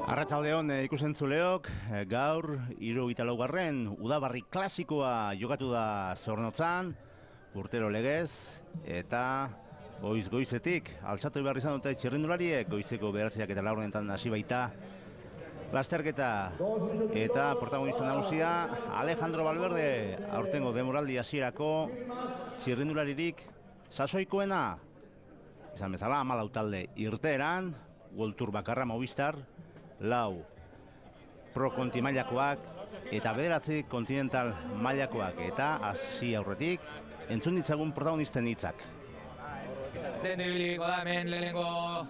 Arratsaldeon ikusentzuleok, gaur 74. Udabarri klasikoa jokatu da Zornotzan, urtero legez, eta goizetik altxatu behar izan dute txirrindulariek, goizeko 9:04 hasi baita lasterketa, eta protagonista nagusia Alejandro Valverde, aurtengo demoraldi hasierako txirrindularirik sasoikoena, esan bezala 14 talde irteeran, World Tour bakarra Movistar, 4 pro konti mailakoak eta 9 kontinental mailakoak, eta hasi aurretik entzun ditzagun protagonisten hitzak. Ibiliko da hemen lehenengo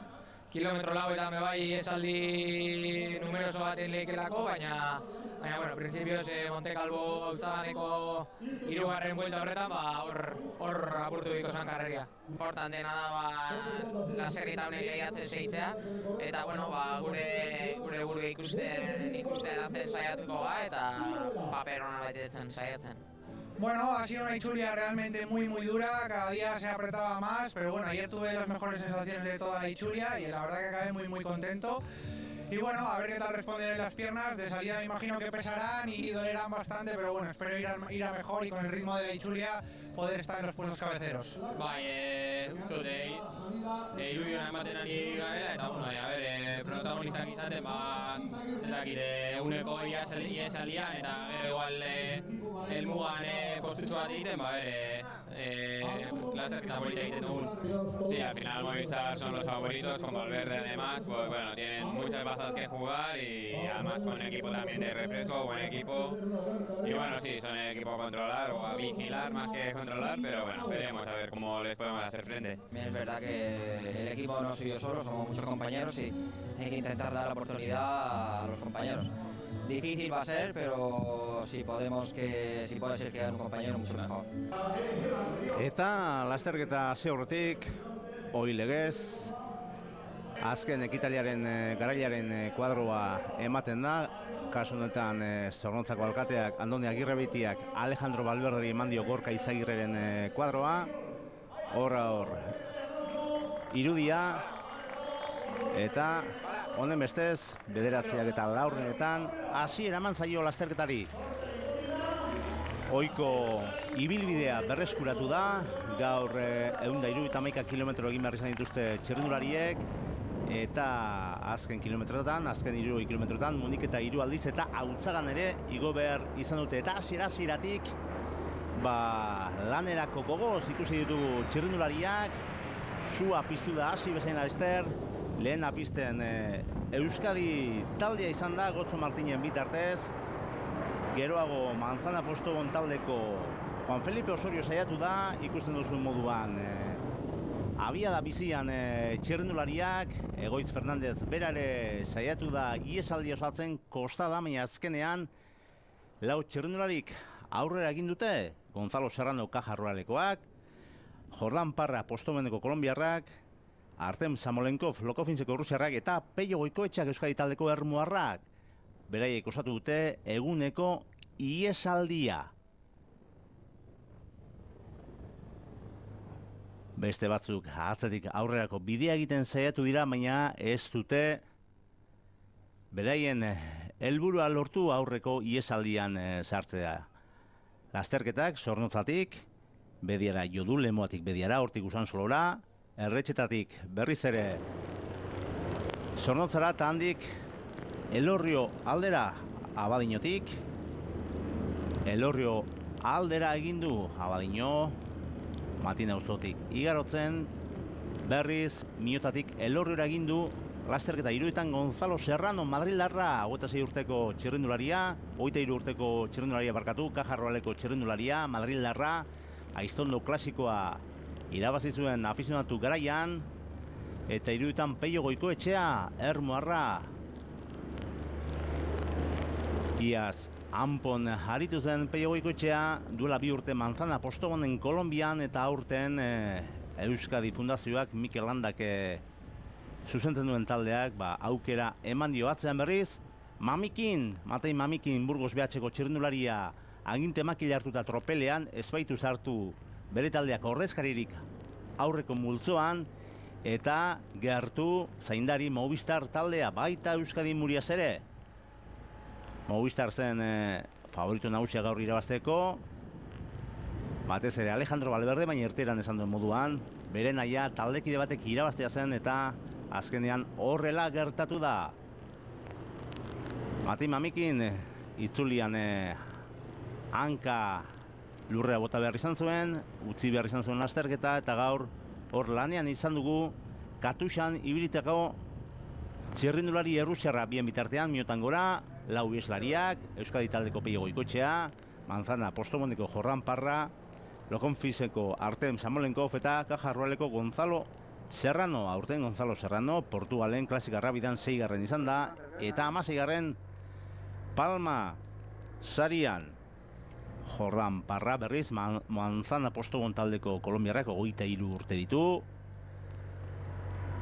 kilometro lau eta bai esaldi numeroso baten lehikelako, baina bueno, prinsipioz Monte Calvo Utzabaneko 3. buelta horretan, hor apurtu diko zan karreria. Importanteena da laserrita honek lehiatzen segitzea, eta bueno, gure buru ikusten azten saiatuko eta paper hona betetzen saiatzen. Bueno, ha sido una Itzulia realmente muy dura, cada día se apretaba más, pero bueno, ayer tuve las mejores sensaciones de toda la Itzulia y la verdad que acabé muy contento. Y bueno, a ver qué tal responden en las piernas, de salida me imagino que pesarán y dolerán bastante, pero bueno, espero ir a mejor y con el ritmo de la Itzulia poder estar en los puestos cabeceros. Irudiona ematen ari garela, eta bueno, protagonistak izaten, ez dakit, uneko iesaldian, eta gero igual helmugan postutxo bat egiten, lasterketa polita egiten dugun. Sí, al final Movistar son los favoritos, con Valverde además, pues bueno, tienen muchas bazas que jugar y además con un equipo también de refresco, buen equipo. Y bueno, sí, son el equipo a controlar o a vigilar más que controlar, pero bueno, veremos a ver cómo les podemos hacer frente. Es verdad que el equipo no soy yo solo, somos muchos compañeros y hay que intentar dar la oportunidad a los compañeros. Difícil va a ser, pero si puede ser que haya un compañero mucho mejor. Eta lasterketa hasi aurretik, ohi legez, azken ekitaliaren garailaren kuadroa ematen da, kasu honetan Zornotzako alkateak Andoni Agirrebitiak Alejandro Valverderi eman dio Gorka Izagirreren kuadroa, hor irudia, eta honen bestez, 9 eta 4 hasi eraman zaio lasterketari. Ohiko ibilbidea berreskuratu da, gaur 171 kilometro egin behar izan dituzte txirrindulariek, eta azken kilometrotan, azken 3 kilometrotan, Munik eta 3 aldiz eta Hautzagan ere igo behar izan dute, eta hasieratik lanerako gogoz ikusi ditugu txirrindulariak, sua piztu da hasi bezain laster, lehen apisten Euskadi taldea izan da, Gotzo Martinen bitartez, geroago Manzana Postobon taldeko Juan Felipe Osorio saiatu da, ikusten duzuen moduan abiada bizian txirrindulariak, Egoitz Fernandez berare saiatu da iesaldi osatzen kostada, baina azkenean 4 txirrindularik aurrera egin dute, Gonzalo Serrano Kajarroalekoak, Jordan Parra Postomeneko kolombiarrak, Artem Samolenkov Lokofintzeko rusiarrak eta Peio Goikoetxeak Euskadi taldeko ermuarrak. Beraiek osatu dute eguneko iesaldia. Beste batzuk atzetik aurrerako bidea egiten saiatu dira, baina ez dute beraien helburua lortu aurreko iesaldian sartzea. Lasterketak Zornotzatik, Bediara Jodu, Lemoatik Bediara, hortik Usansolora, Erretxetatik berriz ere Zornotzara eta handik Elorrio aldera Abadinotik, Elorrio aldera egindu Abadino, Matina Auzotik igarotzen, berriz Miotatik Elorriora egindu lasterketa 3 Gonzalo Serrano Madrildarra, 26 urteko txirrindularia, 23 urteko txirrindularia barkatu, Kajarroaleko txirrindularia, Madrildarra, Aiztondo klasikoa irabazi zuen afizionatu garaian, eta 3 Peio Goikoetxea, ermuarra. Iaz, Anpon haritu zen Peio Goikoetxea, duela 2 urte Manzana Postobonen Kolonbian, eta aurten Euskadi Fundazioak Mikel Landak zuzentzen duen taldeak aukera eman dio. Atzean berriz, Matei Mamikin Burgos behatzeko txirrindularia aginte makila hartuta tropelean, ez baitu sartu bere taldeak ordezkaririk aurreko multzoan, eta gertu zaindari Movistar taldea, baita Euskadi Murias ere. Movistar zen favorito nagusia gaur irabazteko, batez ere Alejandro Valverde, baina irteeran esan duen moduan, bere naia taldekide batek irabaztea zen eta azkenean horrela gertatu da. Mati Mamikin itzulian hanka lurrea bota behar izan zuen, utzi behar izan zuen lasterketa, eta gaur hor lanean izan dugu Katuxan ibilitako txirrindulari errusiarra bien bitartean, minutan gora, lau ieslariak, Euskadi taldeko Peio Goikoetxea, Manzana Postobondeko Jordan Parra, Lokonfiseko Artem Samolenkov eta Kajarrualeko Gonzalo Serrano. Aurten Gonzalo Serrano Portugalen klasika rabidan 6. izan da, eta 16. Palma sarian Jordan Parra berriz Manzana Postobon taldeko kolombiarrako 23 urte ditu,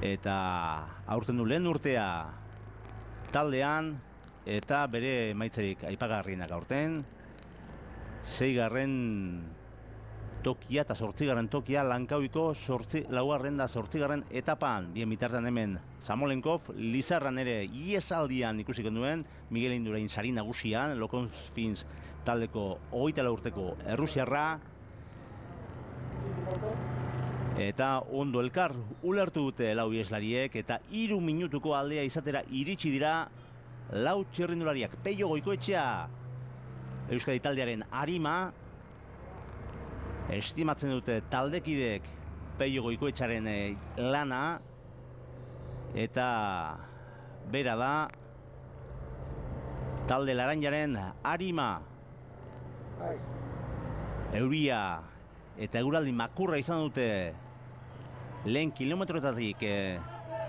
eta aurten du lehen urtea taldean, eta bere emaitzarik aipagarrienak aurten 6. tokia eta 8. tokia Lankauiko 4. da 8. etapan. Bien bitartean hemen Samolenkov Lizarran ere iesaldian ikusiko duen, Miguel Indurain sari nagusian, Lokonfins taldeko 24 urteko errusiarra, eta ondo elkar ulertu dute lau ieslariek, eta 3 minutuko aldea izatera iritsi dira lau txirrindulariak. Peio Goikoetxea Euskadi taldearen arima, estimatzen dute taldekideek Peio Goikoetxearen lana, eta bera da talde laranjaren arima. Euria eta eguraldi makurra izan dute lehen kilometroetatik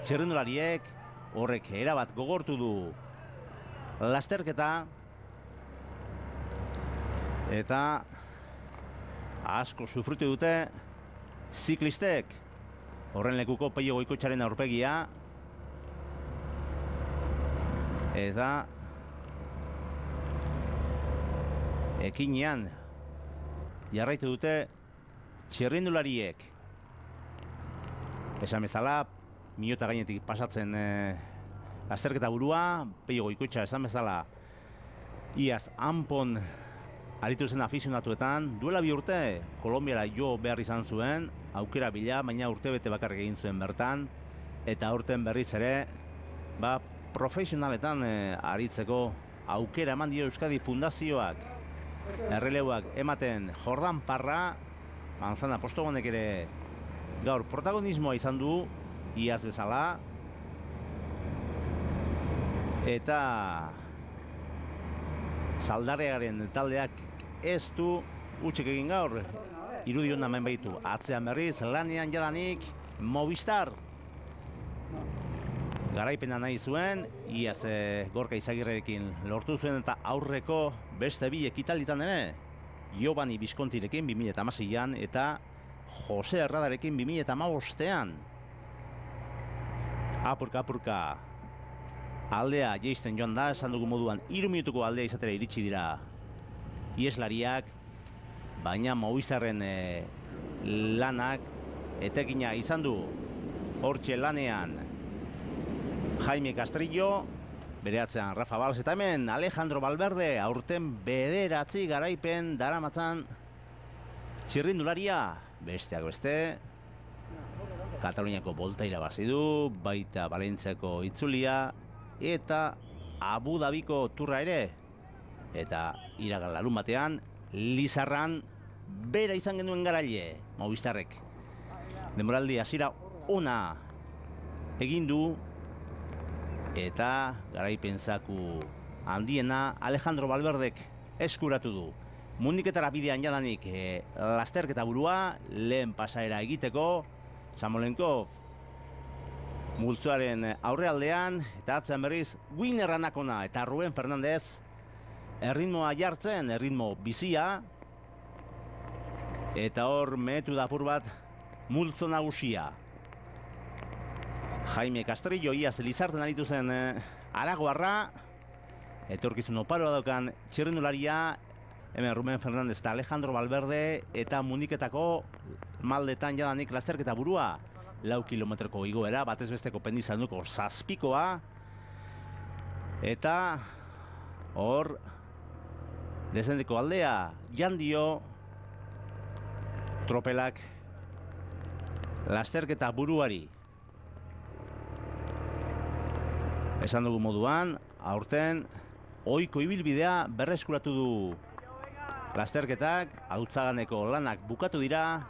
txirrindulariek, horrek erabat gogortu du lasterketa, eta asko sufritu dute ziklistek. Horren lekuko Peio Goikoetxearen aurpegia, eta ekinean jarraitu dute txirrindulariek. Esan bezala, minuta gainetik pasatzen lasterketa burua, Peio Goikoetxea esan bezala iaz hanpon aritu zen afizionatuetan, duela 2 urte Kolombiara jo behar izan zuen, aukera bila, baina urtebete bakarrik egin zuen bertan, eta aurten berriz ere profesionaletan aritzeko aukera eman dio Euskadi Fundazioak. Erreleuak ematen Jordan Parra, Manzana Postobonek ere gaur protagonismoa izan du, iaz bezala, eta Saldarrearen taldeak ez du utxik egin gaur. Irudion namen baitu atzean berriz, lanean jadanik Movistar. Garaipena nahi zuen, iaz Gorka Izagirrekin lortu zuen, eta aurreko beste bi ekitalditan ere, Giovanni Viscontirekin 2016an eta Jose Herradarekin 2015an. Apurka aldea jeisten joan da, esan dugu moduan 3 minutuko aldea izatera iritsi dira ieslariak, baina Movistarren lanak etekina izan du. Hortxe lanean Jaime Castrillo, bere atzean Rafa Valls, eta hemen Alejandro Valverde, aurten 9 garaipen daramatzan txirrindularia, besteak beste Kataluniako Volta irabazi du, baita Valentziako itzulia eta Abu Dhabiko turra ere, eta iragan larun batean Lizarran bera izan genuen garaile Movistarrek. Denboraldi hasiera ona egin du, eta garaipen zaku handiena Alejandro Valverdek eskuratu du. Mundiketara bidean jadanik lasterketa burua, lehen pasaera egiteko, Samolenkov multzoaren aurrealdean, eta atzean berriz Winner Anakona eta Ruben Fernandez erritmoa jartzen, erritmo bizia, eta hor mehetu da apur bat multzo nagusia. Jaime Castrillo iaz Lizarten aritu zen aragoarra, etorkizun oparoa daukan txirrindularia, hemen Ruben Fernandez eta Alejandro Valverde, eta mundiketako maldetan jadanik lasterketa burua. 4 kilometroko igoera, batez besteko pendizanuko 7koa, eta hor desendeko aldea jandio tropelak lasterketa buruari. Esan dugu moduan, aurten ohiko ibilbidea berreskuratu du lasterketak, Autzaganeko lanak bukatu dira,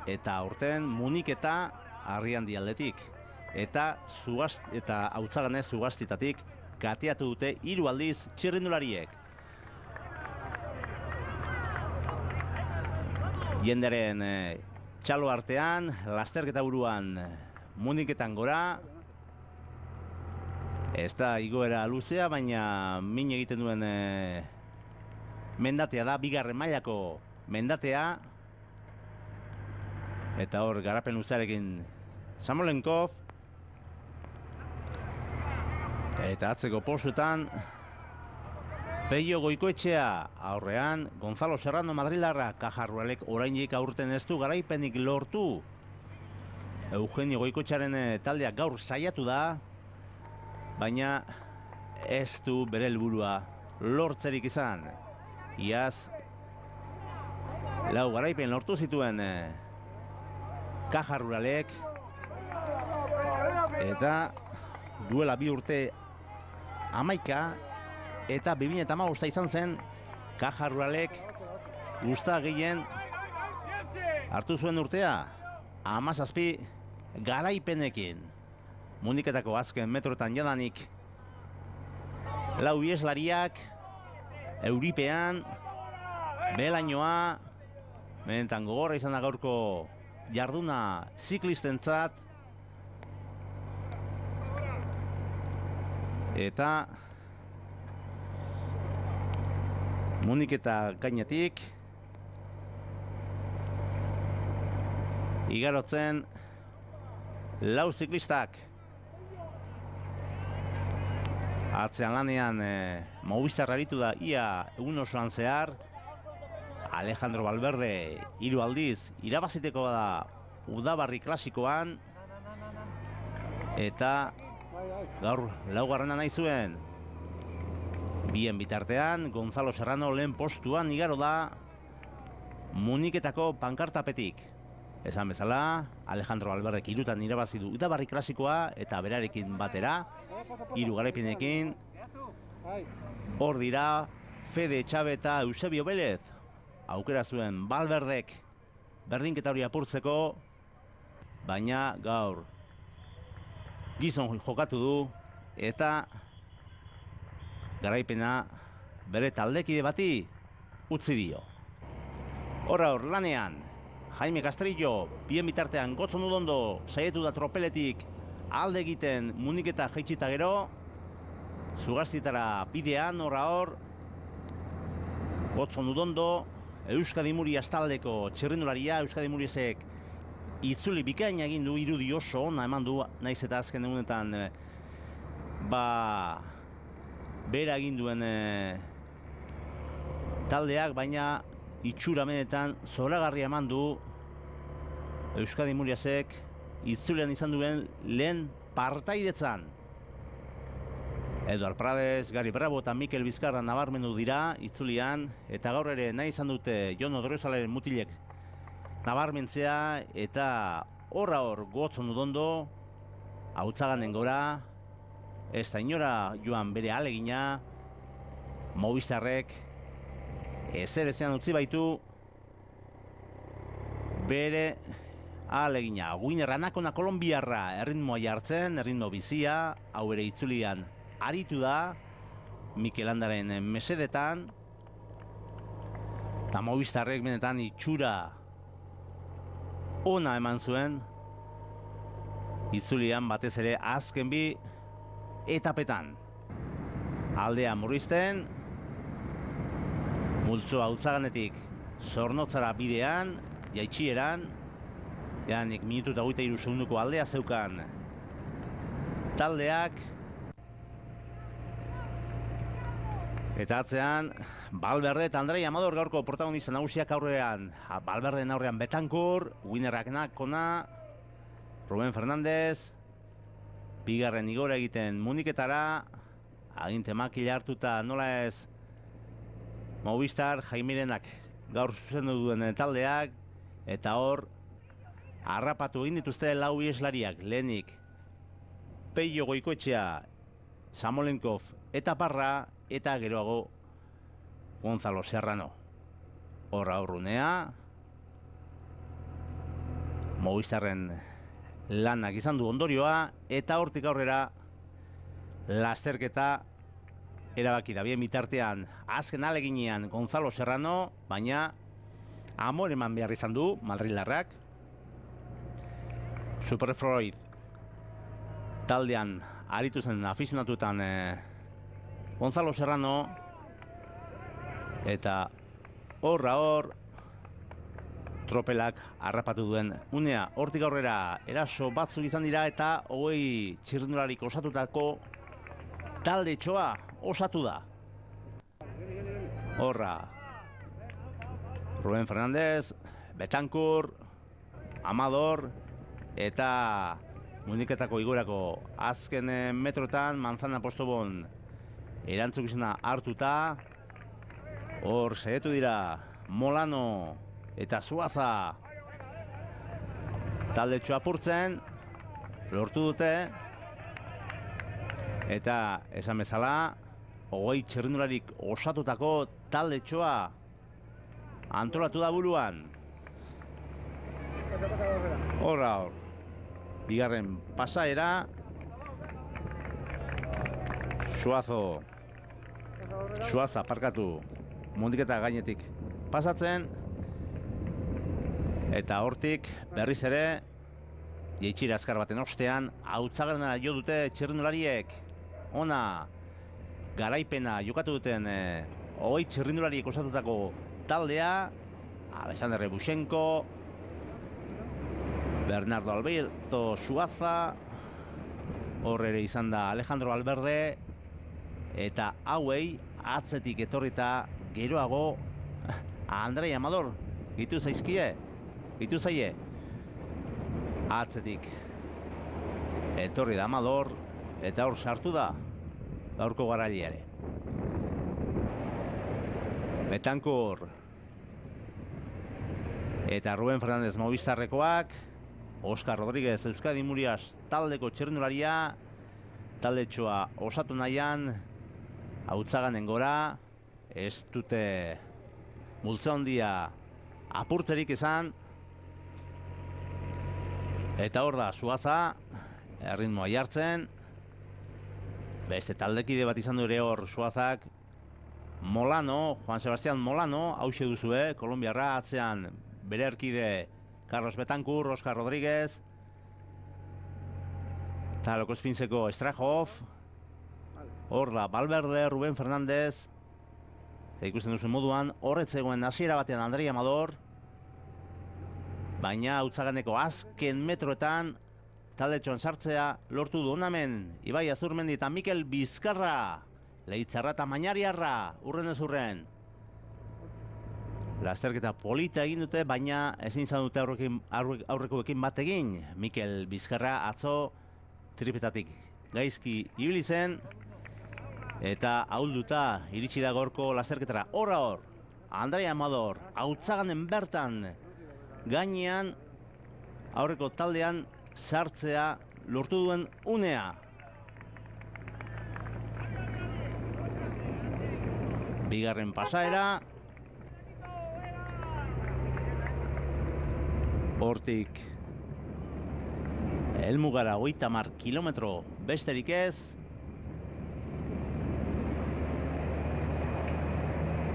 eta aurten Muniketa Arriandi aldetik. Eta Autzaganez Zugaztitatik kateatu dute 3 aldiz txirrindulariek. Jenderen txalo artean, lasterketa buruan Muniketan gora. Ez da igoera luzea, baina min egiten duen mendatea da, 2. mailako mendatea. Eta hor garapen luzearekin Samolenkov. Eta atzeko postuetan Peio Goikoetxea, aurrean Gonzalo Serrano Madrilarra. Caja Ruralek oraindik aurten ez du garaipenik lortu. Eugenio Goikoetxearen taldeak gaur saiatu da, baina ez du bere helburua lortzerik izan. Iaz 4 garaipen lortu zituen Caja Ruralek, eta duela 2 urte 11 eta 2015 izan zen Caja Ruralek usta gehien hartu zuen urtea, 17 garaipenekin. Muniketako azken metroetan jadanik 4 ieslariak Euripean, Belainoa, benetan gogorra izan da gaurko jarduna ziklistentzat. Eta Muniketa gainetik igarotzen 4 ziklistak. Atzean lanean Movistar aritu da ia egun osoan zehar. Alejandro Valverde 3 aldiz irabaziteko da Udabarri klasikoan. Eta gaur 4. nahi zuen. Bien bitartean, Gonzalo Serrano lehen postuan igaro da Muniketako pankartapetik. Esan bezala, Alejandro Valverde 3 irabazi du Udabarri klasikoa, eta berarekin batera 3 garaipenekin. Hor dira Fede Etxabe eta Eusebio Belez. Aukera zuen Valverdek berdinketa hori apurtzeko, baina gaur gizon jokatu du eta garaipena bere taldekide bati utzi dio. Hor lanean Jaime Castrillo, bien bitartean Gotzon Udondo saietu da tropeletik alde egiten Muniketa jaitsita gero. Zugaztitara bidean hor Gotzon Udondo, Euskadi Murias taldeko txirrindularia. Euskadi Muriasek itzuli bikaina egin du, irudi oso ona eman du, naiz eta azken egunetan bera egin duen taldeak, baina itxura benetan zoragarria eman du Euskadi Muriasek itzulean izan duen lehen partaidetzan. Eduard Prades, Gari Bravo eta Mikel Bizkarra nabarmendu dira itzulian, eta gaur ere nahi izan dute Jon Odriozola mutilek nabarmentzea, eta hor Gotzon Udondo, Autzaganen gora, ez da inora joan bere alegina. Movistarrek ezer ezean utzi baitu bere alegina. Winner Anakona kolombiarra erritmoa jartzen, erritmo bizia, hau ere itzulian aritu da Mikel Landaren mesedetan, eta Movistarrek benetan itxura ona eman zuen itzulian, batez ere azken 2 etapetan. Aldea murrizten, multzoa Autzaganetik Zornotzara bidean, jaitsieran, janik minutu eta 23 segunduko aldea zeukan taldeak. Eta atzean, Valverde eta Andrei Amador gaurko protagonista nagusiak aurrean. Valverdeen aurrean Betancourt, Winner Anakona, Ruben Fernandez, bigarren igora egiten Muniketara, aginte makila hartuta nola ez Movistar, Jaimirenak gaur zuzendu duen taldeak, eta hor, harrapatu egin dituzte lau ieslariak, lehenik Peio Goikoetxea, Samolenkov eta Parra, eta geroago Gonzalo Serrano. Horra horrunea, Movistarren lanak izan du ondorioa, eta hortik aurrera lasterketa erabaki da. Bien bitartean, azken aleginean Gonzalo Serrano, baina amor eman behar izan du madrilarrak. Superfroid taldean aritu zen afizionatutan Gonzalo Serrano, eta horra hor tropelak harrapatu duen unea. Hortik aurrera eraso batzuk izan dira, eta 20 txirrindularik osatutako talde txoa osatu da. Horra Ruben Fernandez, Betancourt, Amador, eta Muniketako igorako azken metrotan Manzana Postobon erantzukizena hartuta. Hor saiatu dira Molano eta Zuaza talde txoa apurtzen, lortu dute, eta esan bezala 20 txirrindularik osatutako talde txoa antolatu da buruan. Horra hor, bigarren pasaera, Suaza parkatu Muniketa gainetik pasatzen, eta hortik berriz ere jeitxira azkar baten ostean hautzagarena jo dute txirrindulariek. Ona garaipena jokatu duten 20 txirrindulariek osatutako taldea, Alexander Rebushenko, Bernardo Alberto Suaza, hor ere izan da Alejandro Alberde, eta hauei atzetik etorrita geroago Andrei Amador gitu zaie atzetik etorri da Amador, eta hor sartu da gaurko garaileare. Betancourt eta Ruben Fernandez Movistarrekoak, Oscar Rodríguez Euskadi Murias taldeko txirrindularia, talde txoa osatu nahian hautzaganen gora, ez dute multza handia apurtzerik izan, eta hor da Suaza erritmoa jartzen. Beste taldekide bat izan du ere hor Suazak, Molano, Juan Sebastián Molano, hauxe duzue, Kolombiarra, atzean bere erkide Carlos Betancourt, Oscar Rodríguez, eta Lokosfintzeko Strajov, hor da Valverde, Ruben Fernandez, eta ikusten duzu moduan, horretzegoen hasiera batean Andrei Amador, baina hautzaganeko azken metroetan talde txoan sartzea lortu du onamen Ibai Azurmendi eta Mikel Bizkarra, Leitzarra eta Mañariarra, urren ez urren. Lasterketa polita egin dute, baina ezin izan dute aurrekoekin bat egin. Mikel Bizkarra atzo tripetatik gaizki ibili zen, eta ahulduta iritsi da gorko lasterketara. Horra hor, Andrei Amador, hautzaganen bertan, gainean aurreko taldean sartzea lortu duen unea. Bigarren pasaera, hortik helmugara 30 kilometro besterik ez,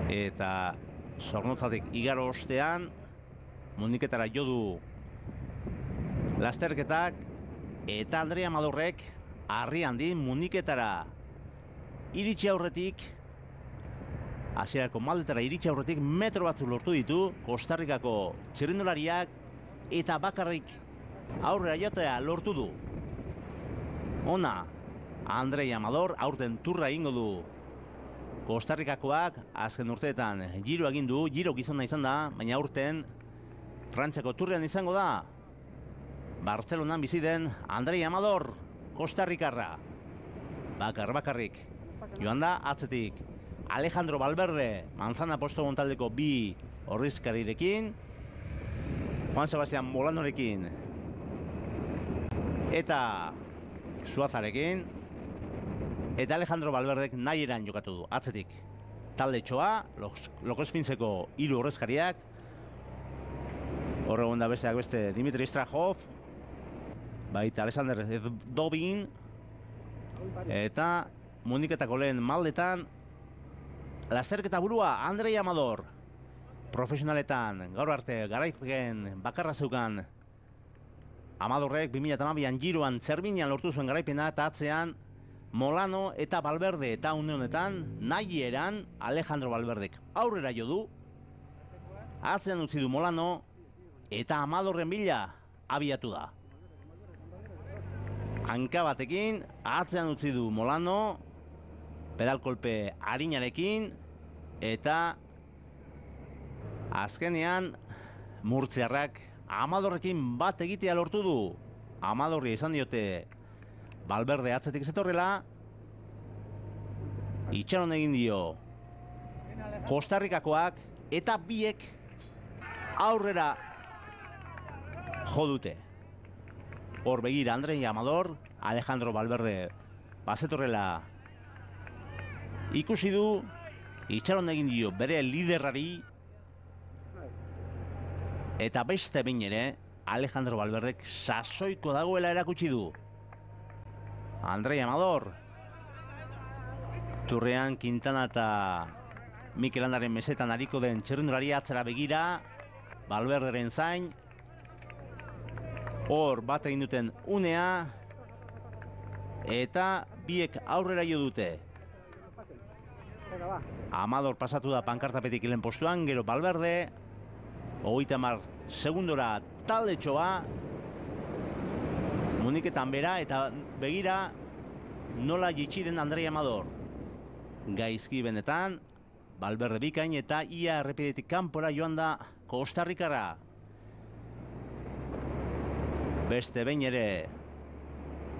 eta Zornotzatik igaro ostean Muniketara jo du lasterketak, eta Andrei Amadorrek harri handi Muniketara iritsi aurretik, hasierako maldetara iritsi aurretik metro batzuk lortu ditu Kostarrikako txirrindulariak, eta bakarrik aurrera jotea lortu du. Ona, Andrei Amador aurten turra egingo du. Kostarrikakoak azken urteetan giro egin du, giro gizona izan da, baina aurten Frantziako turrean izango da. Bartzelonan bizi den Andrei Amador, Kostarrikarra. Bakarrik. Joan da atzetik Alejandro Valverde, Manzana Posto Montaldeko bi ordezkarirekin, Juan Sebastián Molanorekin eta Suazarekin, eta Alejandro Valverdek nahi eran jokatu du, atzetik. Talde txoa, Lokosfintzeko 3 ordezkariak, horregon da besteak beste Dimitri Strahov, baita Alexander Dobin, eta Muniketako lehen maldetan, lasterketa burua Andrei Amador. Profesionaletan gaur arte garaipen bakarra zeukan Amadorrek 2012an Giroan Zerbinian lortu zuen garaipena, eta atzean Molano eta Valverde, eta une honetan nahi eran Alejandro Valverdek aurrera jo du, atzean utzi du Molano, eta Amadorren bila abiatu da. Hanka batekin atzean utzi du Molano, pedalkolpe arinarekin, eta azkenean murtziarrak Amadorrekin bat egitea lortu du. Amadorri izan diote Valverde atzetik zetorrela, itxaron egin dio Kostarrikakoak, eta biek aurrera jo dute. Hor begira Andrei Amador, Alejandro Valverde bazetorrela ikusi du, itxaron egin dio bere liderrari, eta beste behin ere Alejandro Valverdek sasoiko dagoela erakutsi du. Andrei Amador turrean Quintana eta Mikel Landaren mesetan ariko den txirrindulari atzera begira, Valverderen zain, hor bat egin duten unea, eta biek aurrera jo dute. Amador pasatu da pankartapetik lehen postuan, gero Valverde, 30 segundora talde txoa, Muniketan bera, eta begira nola jitsi den Andrei Amador. Gaizki benetan, Valverde bikain, eta ia errepidetik kanpora joan da Kostarrikara. Beste behin ere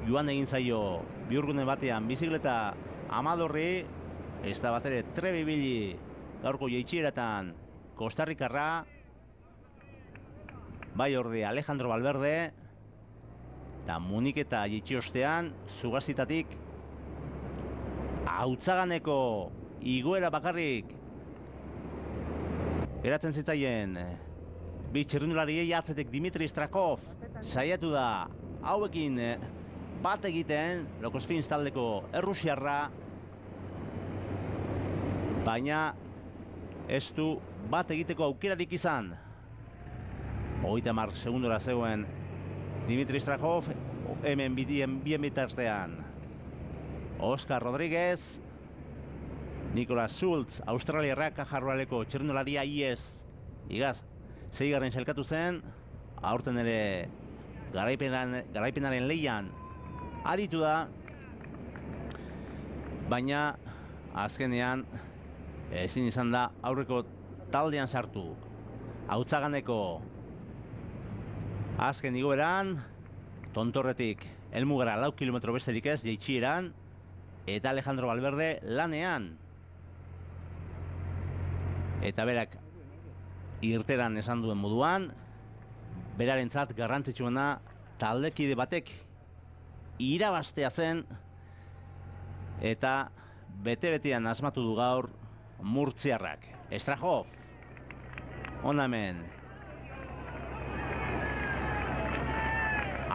joan egin zaio bihurgune batean bizikleta Amadorri, ez da bat ere trebe ibili gaurko jaitsieratan Kostarrikarra. Bai orde Alejandro Valverde, eta Muniketa jaitsi ostean Zugazitatik Hautzaganeko igoera bakarrik geratzen zitzaien bi txirrindulariei atzetik Dimitri Strahov saiatu da hauekin bat egiten, Lokosfinz taldeko errusiarra, baina ez du bat egiteko aukerarik izan. 30 segundora zegoen Dimitri Strahov, hemen bien bitartean Oscar Rodríguez, Nicolas Schultz, australiarrak kajarroaleko txirrindularia iez igaz, 6. sailkatu zen, aurten ere garaipenaren lehian aritu da, baina azkenean ezin izan da aurreko taldean sartu. Hautzaganeko azken igoeran, Tontorretik helmugara 4 kilometro besterik ez jaitsieran, eta Alejandro Valverde lanean. Eta berak irteran esan duen moduan, berarentzat garrantzitsuena taldekide batek irabaztea zen, eta bete-betean asmatu du gaur murtziarrak. Strahov, hona hemen.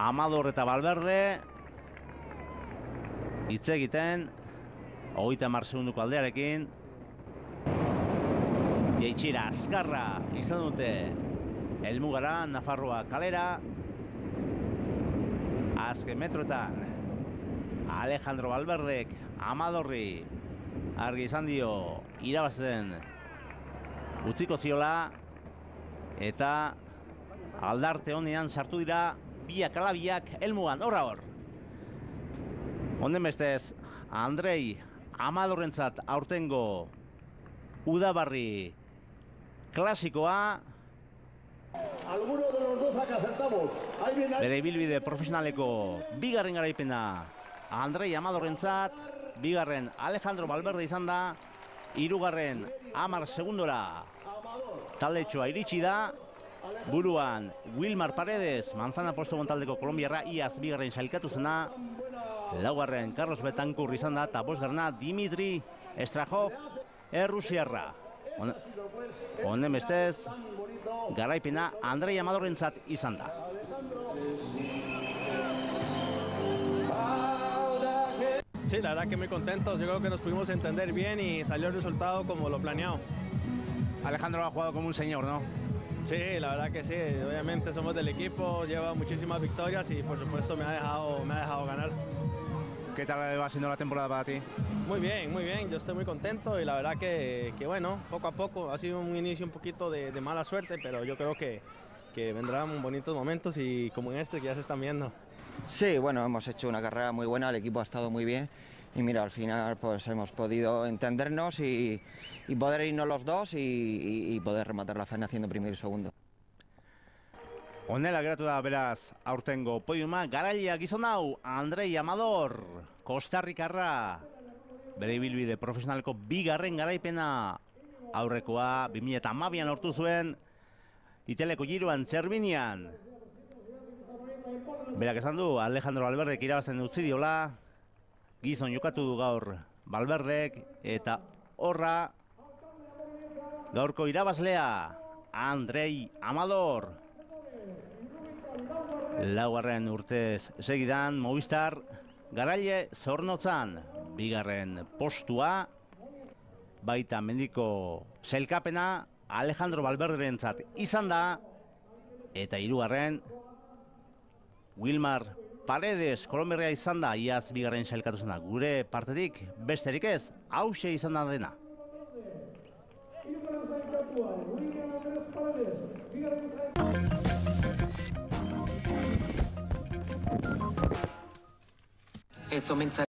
Amador eta Valverde hitz egiten 30 segunduko aldearekin. Jaitsiera azkarra izan dute helmugara, Nafarroa kalera. Azken metroetan Alejandro Valverdek Amadorri argi izan dio irabazen utziko ziola, eta aldarte honean sartu dira biak alabiak helmugan, hor. Honen bestez, Andrei Amadorrentzat aurtengo udabarri klasikoa, Bere ibilbide profesionaleko bigarren garaipena Andrei Amadorrentzat, bigarren Alejandro Valverde izan da, hirugarren 10 segundora taldetxoa iritsi da, buruan Wilmar Paredes, Manzana Posto taldeko kolombiarra, iaz bigarren sailkatu zena, laugarren Carlos Betancourt izan da, eta bosgarrena Dimitri Strahov, errusiarra. Honen bestez, garaipena Andrei Amadorrentzat izan da. Sí, la verdad que muy contentos, yo creo que nos pudimos entender bien y salió el resultado como lo planeado. Alejandro ha jugado como un señor, ¿no? Sí, la verdad que sí, obviamente somos del equipo, lleva muchísimas victorias y por supuesto me ha dejado ganar. ¿Qué tal va siendo la temporada para ti? Muy bien, yo estoy muy contento y la verdad que bueno, poco a poco ha sido un inicio un poquito de mala suerte, pero yo creo que vendrán bonitos momentos y como en este que ya se están viendo. Sí, bueno, hemos hecho una carrera muy buena, el equipo ha estado muy bien y mira, al final pues hemos podido entendernos y poder irnos los dos y poder rematar la faena haciendo primero y segundo. Honela geratu da beraz aurtengo podiuma, garailea gizon hau Andrei Amador, Kostarrikarra, bere ibilbide profesionaleko bigarren garaipena aurrekoa 2012an lortu zuen Iteleko Giroan Txervinian. Berak esan du, Alejandro Valverdek irabazten utzi diola, gizon jokatu du gaur Valverdek, eta horra gaurko irabazlea Andrei Amador. Laugarren urtez segidan Movistar garaile Zornotzan bigarren postua, baita mendiko sailkapena Alejandro Valverderentzat izan da, eta hirugarren Wilmar Paredes kolombiarra izan da, iaz bigarren sailkatu zena. Gure partetik besterik ez, hauxe izan da dena. Ez omentza